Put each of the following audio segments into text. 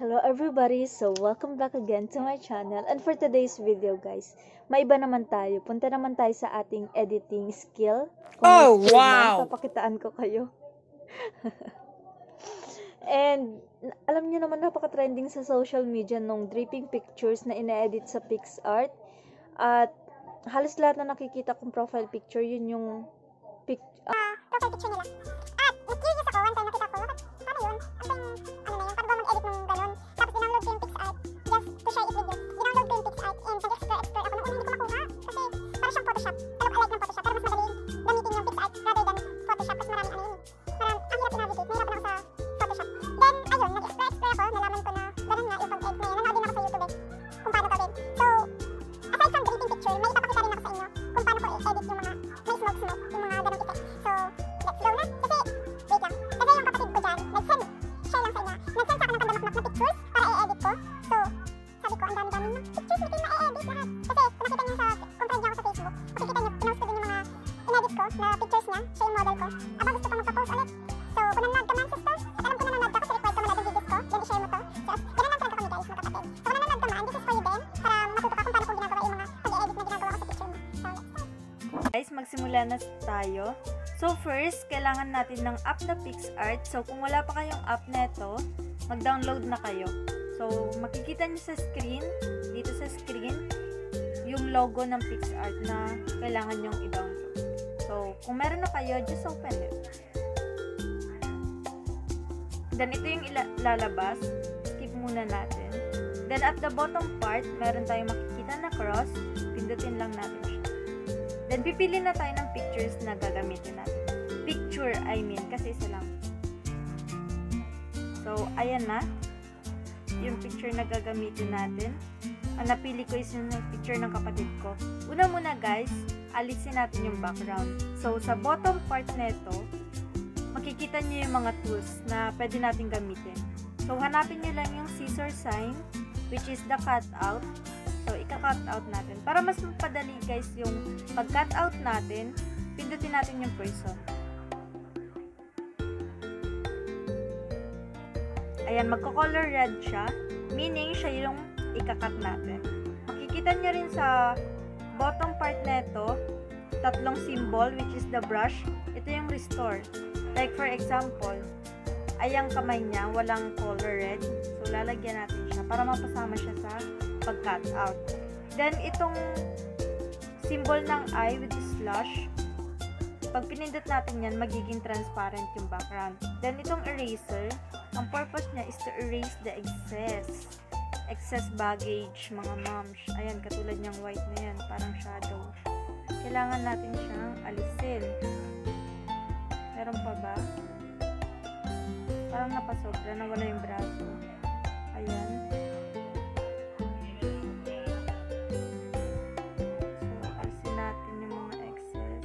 Hello everybody! So, welcome back again to my channel. And for today's video guys, may iba naman tayo. Punta naman tayo sa ating editing skill. Kung wow! Papakitaan ko kayo. And, alam niyo naman napaka-trending sa social media nung dripping pictures na ina-edit sa PicsArt. At, halos lahat na nakikita kong profile picture, yun yung profile picture nila. At, na-curious ako, one time nakita ko, paano yun? Pag mag-edit nung ganun. Tapos, in-download ko yung PicsArt just to share it with you. In-download ko yung PicsArt and nag-explore ako. Nung una hindi ko makuha kasi para siyang Photoshop. Alike ng Photoshop, pero mas madali gamitin yung PicsArt rather than Photoshop kasi maraming ano yun. Ang hirap i-navigate, nahirapan ako sa Photoshop. Then, ayun, nag-explore ako, nalaman ko na ganun nga yung pag-edit na yun. Nanood din ako sa YouTube kung paano gawin. So, aside from deleting picture, may ipapakita rin ako sa inyo kung paano ko i-edit yung mga may smoke, yung mga ganung effect. So, let's go na. Kasi, wait lang. Kasi yung kapatid ko dyan, nag-send, share lang sa inyo. Nag-send sa akin ng pandamakmak na pictures para i-edit ko. So, sabi ko, ang dami-dami na pictures na ma-edit lahat. Kasi, kung makita niyo sa, kung friend niyo ako sa Facebook, makikita niyo, pinost ko din yung mga in-edit ko na pictures niya, siya yung model ko. Aba, gusto ko magpa-post ulit. So, kung nanonood ka man, sister, at alam ko nanonood ka kasi required ka manood ng videos ko, then i-share mo to. So, ganun lang talaga kami guys, magkapatid. So, kung nanonood ka man, this is for you din, para matuto ka kung paano kong ginagawa yung mga pag-i-edit na ginagawa ko sa picture mo. So, let's start. Guys, magsimula na tayo. So, first, kailangan natin ng app na PicsArt. So, kung wala pa kayong app neto, mag-download na kayo. So, makikita nyo sa screen, dito sa screen, yung logo ng PicsArt na kailangan nyong i-download. So, kung meron na kayo, just open it. Then, ito yung lalabas. Skip muna natin. Then, at the bottom part, meron tayong makikita na cross. Pindutin lang natin siya. Then, pipili na tayo ng pictures na gagamitin natin. Picture, I mean, kasi isa lang. So, ayan na. Yung picture na gagamitin natin. Ang napili ko is yung picture ng kapatid ko. Una muna guys, alisin natin yung background. So, sa bottom part nito, makikita nyo yung mga tools na pwede natin gamitin. So, hanapin nyo lang yung scissor sign, which is the cutout. So, ika-cut out natin. Para mas mapadali guys yung pag-cut out natin, pindutin natin yung person. Ayan, magko-color red siya. Meaning, siya yung ika-cut natin. Makikita nyo rin sa bottom part neto, tatlong symbol, which is the brush. Ito yung restore. Like for example, ayang kamay niya, walang color red. So, lalagyan natin siya para mapasama siya sa pag-cut out. Then, itong symbol ng eye with the slash, pag pinindot natin yan, magiging transparent yung background. Then, itong eraser, ang purpose niya is to erase the excess baggage, mga moms. Ayan, katulad niyang white na yan, parang shadow. Kailangan natin siyang alisin. Meron pa ba? Parang napasobra, nawala yung braso. Ayan. So, alisin natin yung mga excess.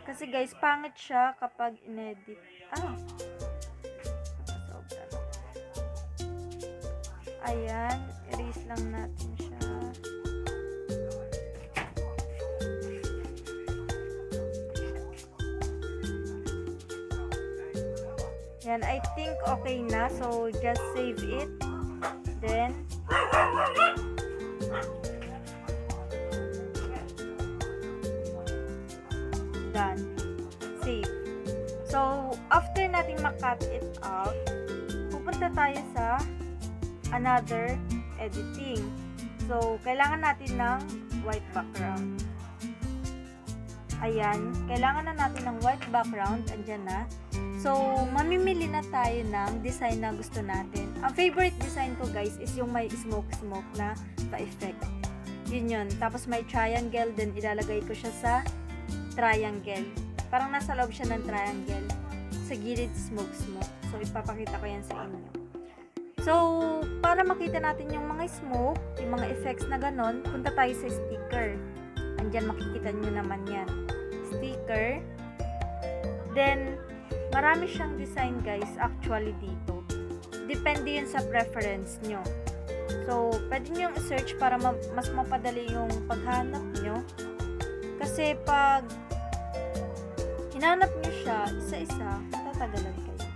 Kasi guys, pangit siya kapag inedit. Napasobra. Ayan, erase lang natin siya. Yan, I think okay na. So, just save it. Then, done. Save. So, after natin ma-cut it out, pupunta tayo sa another editing. So, kailangan natin ng white background. Ayan, kailangan na natin ng white background. Andyan na. So, mamimili na tayo ng design na gusto natin. Ang favorite design ko guys is yung may smoke na pa-effect. Yun. Tapos may triangle, then ilalagay ko siya sa triangle. Parang nasa loob siya ng triangle. Sa gilid, smoke. So, ipapakita ko yan sa inyo. So, para makita natin yung mga smoke, yung mga effects na ganon, punta tayo sa sticker. Andyan, makikita nyo naman yan. Sticker. Then, marami siyang design guys actually dito. Depende yun sa preference nyo. So, pwede nyo yung search para mas mapadali yung paghanap nyo. Kasi pag hinanap nyo siya isa-isa, matatagalan kayo.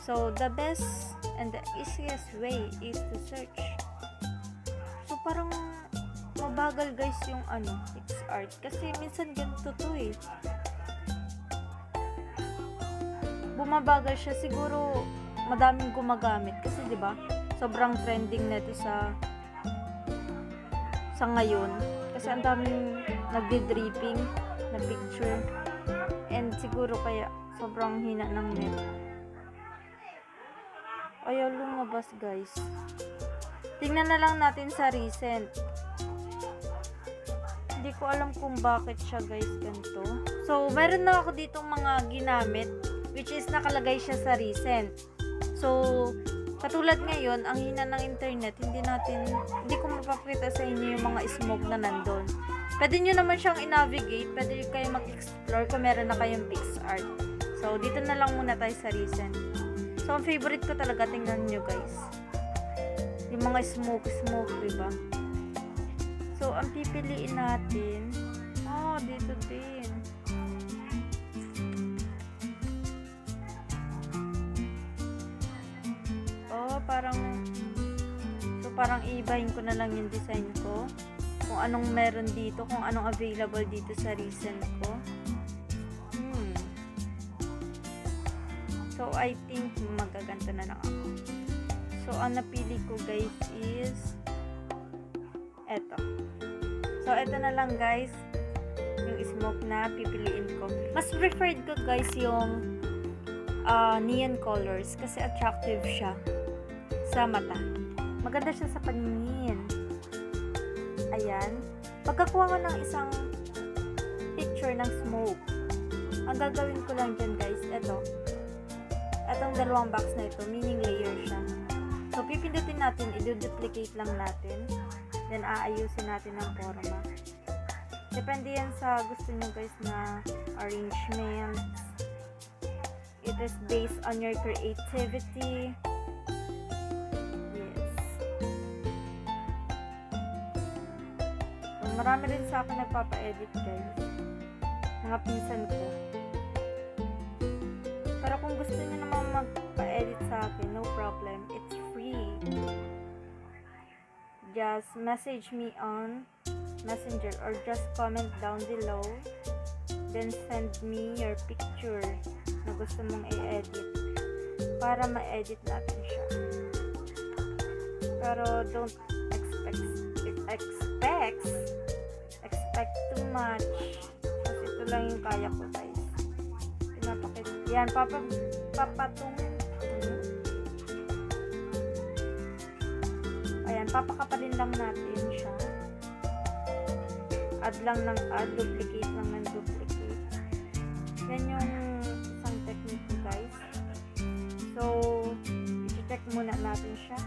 So, the best And the easiest way is to search. So, parang mabagal guys yung PixArt. Kasi minsan ganito to eh. Bumabagal siya. Siguro, madaming gumagamit. Kasi, di ba sobrang trending nito sa ngayon. Kasi ang daming nagdi-dripping na picture. And siguro kaya sobrang hina ng net. Ayaw lumabas guys. Tingnan na lang natin sa recent. Hindi ko alam kung bakit siya guys ganito. So, meron na ako ditong mga ginamit which is nakalagay siya sa recent. So, katulad ngayon, ang hina ng internet, hindi ko mapapakita sa inyo yung mga smoke na nandun. Pwede nyo naman siyang i-navigate, pwede kayo mag-explore kung meron na kayong PixArt. So, dito na lang muna tayo sa recent. So, ang favorite ko talaga, tingnan nyo guys. Yung mga smoke, diba? So, ang pipiliin natin, dito din. Parang iibahin ko na lang yung design ko. Kung anong meron dito, kung anong available dito sa recent ko. So, I think magaganto na lang ako. So, ang napili ko guys is eto. So, eto na lang guys. Yung smoke na pipiliin ko. Mas preferred ko guys yung neon colors kasi attractive siya sa mata. Maganda siya sa paningin. Ayan. Pagkakuha ko ng isang picture ng smoke, ang gagawin ko lang dyan guys, etong dalawang box na ito, meaning layer siya. So, pipindutin natin, i-duplicate lang natin. Then, aayusin natin ang forma. Depende yan sa gusto nyo guys na arrangement. It is based on your creativity. Marami rin sa akin nagpapa-edit guys. Mga pinsan ko. Pero kung gusto niyo naman magpa-edit sa akin, no problem. It's free. Just message me on Messenger or just comment down below. Then send me your picture na gusto mong i-edit para ma-edit natin siya. Pero don't expect too much. Kasi ito lang yung kaya ko guys. Pinapakita. Yan, ayan, papakapalin lang natin siya. Add lang ng add, duplicate lang ng duplicate. Yan yung isang technique ko guys. So, i-check muna natin siya.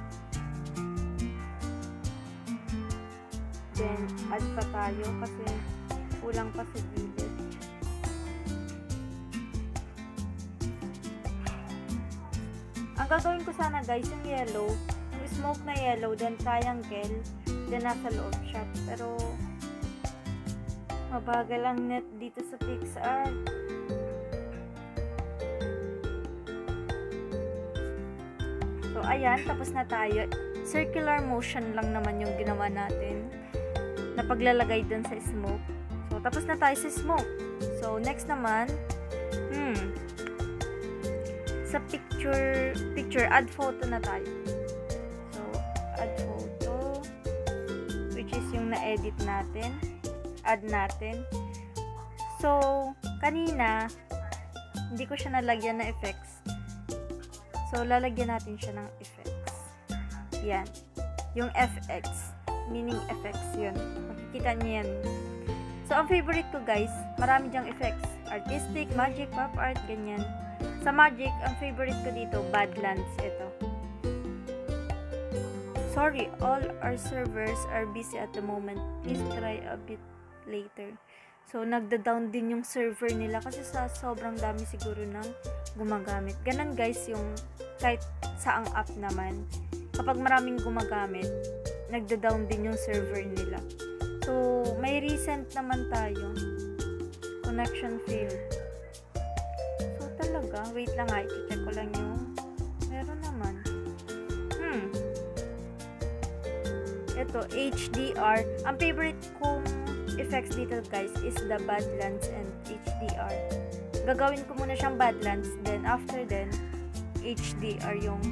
Then, add pa tayo kasi kulang pa sa gilid. Ang gagawin ko sana guys, yung yellow, yung smoke na yellow, then triangle, then nasa loob siya. Pero, mabagal ang net dito sa PixArt. So, ayan, tapos na tayo. Circular motion lang naman yung ginawa natin na paglalagay dun sa smoke. So, tapos na tayo sa smoke. So, next naman, sa picture, add photo na tayo. So, add photo, which is yung na-edit natin. Add natin. So, kanina, hindi ko siya nalagyan na effects. So, lalagyan natin siya ng effects. Yan. Yung FX. Meaning effects yun. Makikita niyo yan. So, ang favorite ko guys, marami dyang effects. Artistic, magic, pop art, ganyan. Sa magic, ang favorite ko dito, Badlands. Ito. Sorry, all our servers are busy at the moment. Please try a bit later. So, nagda-down din yung server nila kasi sa sobrang dami siguro ng gumagamit. Ganon guys yung kahit saang app naman. Kapag maraming gumagamit, nagda-down din yung server nila. So, may recent naman tayo. Connection failed. So, talaga, wait lang ha, i-check ko lang yung meron naman. Ito, HDR. Ang favorite kong effects dito guys is the Badlands and HDR. Gagawin ko muna siyang Badlands, then after then, HDR yung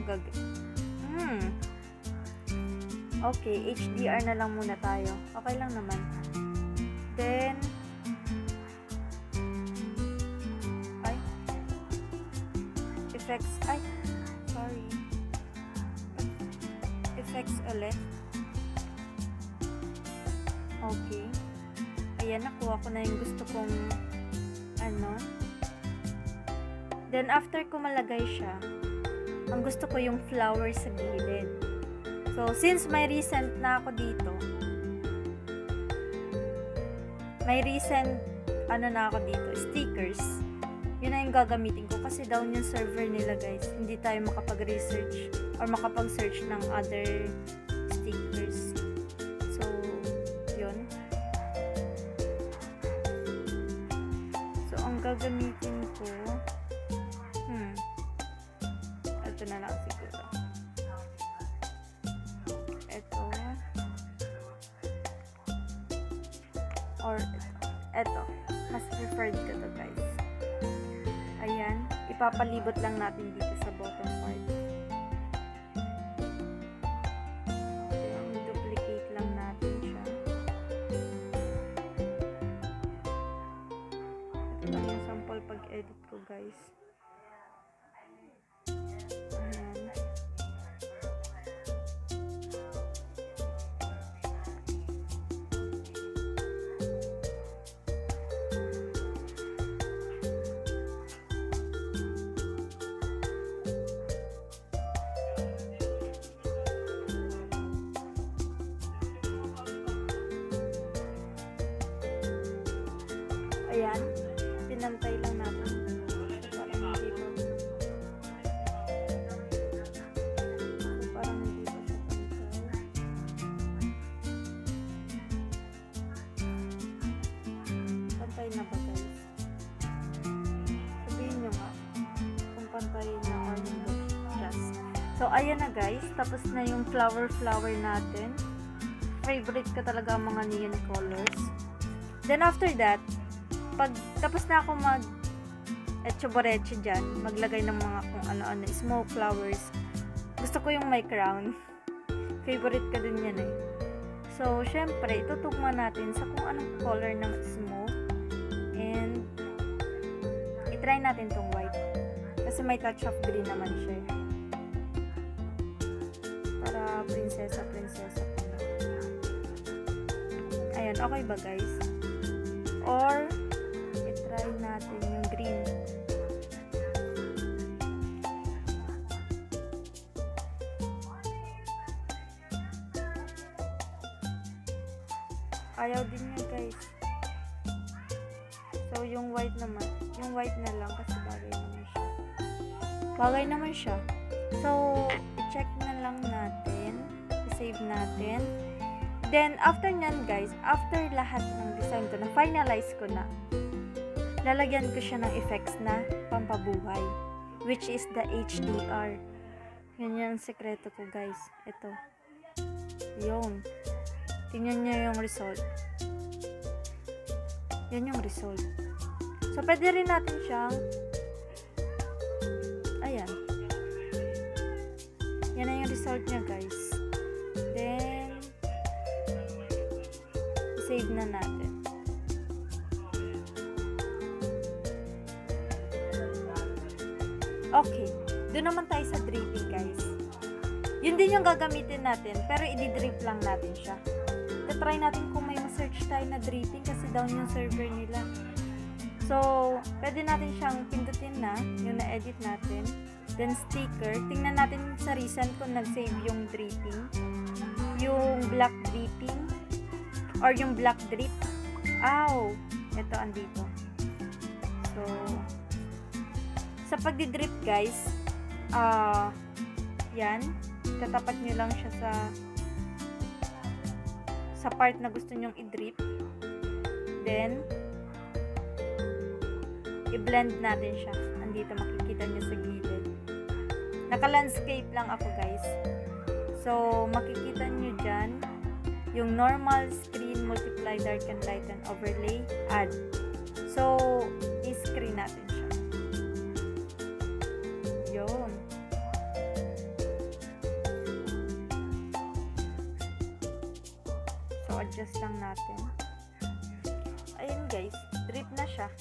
Okay, HDR na lang muna tayo. Okay lang naman. Then, effects, sorry. Effects ulit. Okay. Ayan, nakuha ko na yung gusto kong Then, after ko malagay siya, ang gusto ko yung flower sa gilid. So, since may recent na ako dito, na ako dito, stickers. Yun na yung gagamitin ko kasi down yung server nila guys. Hindi tayo makapag-research or makapag-search ng other stickers. So, yun. So, ang gagamitin ko, ito na lang siguro. Ito. Or, ito. Mas preferred ko to guys. Ayan. Ipapalibot lang natin dito sa bottom part. Then, duplicate lang natin siya. Ito lang yung sample pag-edit ko guys. Ayan, pinantay lang natin. Parang hindi pa siya pantay. Pantay na ba guys? Sabihin nyo nga kung pantay na or hindi. Just. So, ayan na guys. Tapos na yung flower natin. Favorite ko talaga ang mga neon colors. Then after that, pag tapos na ako etchoboreche dyan, maglagay ng mga kung ano-ano, smoke flowers. Gusto ko yung may crown. Favorite ko din yan eh. So, syempre, itutugma natin sa kung anong color ng smoke. And, itry natin tong white. Kasi may touch of green naman siya eh. Para prinsesa po na. Ayan, okay ba guys? Or, try natin yung green. Ayaw din niya guys. So, yung white naman. Yung white na lang kasi bagay naman siya. Bagay naman siya. So, i-check na lang natin. I-save natin. Then, after nyan guys, after lahat ng design ko na, finalize ko na, lalagyan ko siya ng effects na pampabuhay, which is the HDR. Yan yung sekreto ko guys. Ito. Yun. Tingnan nyo yung result. Yan yung result. So, pwede rin natin siyang ayan. Yan na yung result niya guys. Then, save na natin. Okay, doon naman tayo sa dripping guys. Yun din yung gagamitin natin, pero i-drip lang natin siya. Try natin kung may ma-search tayo na dripping kasi down yung server nila. So, pwede natin siyang pindutin na, yung na-edit natin. Then sticker, tingnan natin sa recent kung nag-save yung dripping. Yung black dripping, or yung black drip. Ow! Ito, andito. So, sa pagdi-drip guys, yan, tatapat nyo lang siya sa part na gusto nyong i-drip. Then, i-blend natin siya. Andito makikita nyo sa gilid. Naka-landscape lang ako guys. So, makikita nyo dyan, yung normal screen, multiply, darken, lighten, overlay, add. So, i-screen natin siya. Yun. So, adjust lang natin. Ayan guys, drip na siya.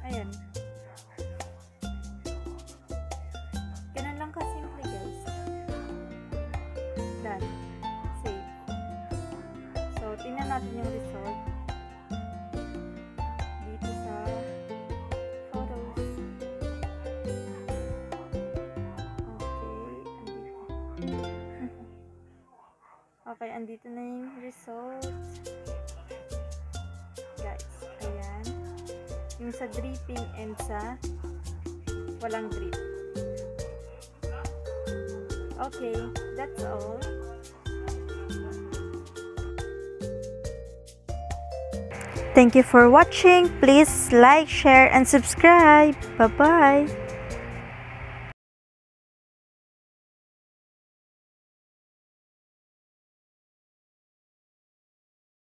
Ayan. Ganun lang kasimple guys. Done. Save. So, tingnan natin yung result. Dito sa photos. Okay, andito na yung result. Guys, ayan. Yung sa dripping and sa walang drip. Okay, that's all. Thank you for watching. Please like, share, and subscribe. Bye-bye.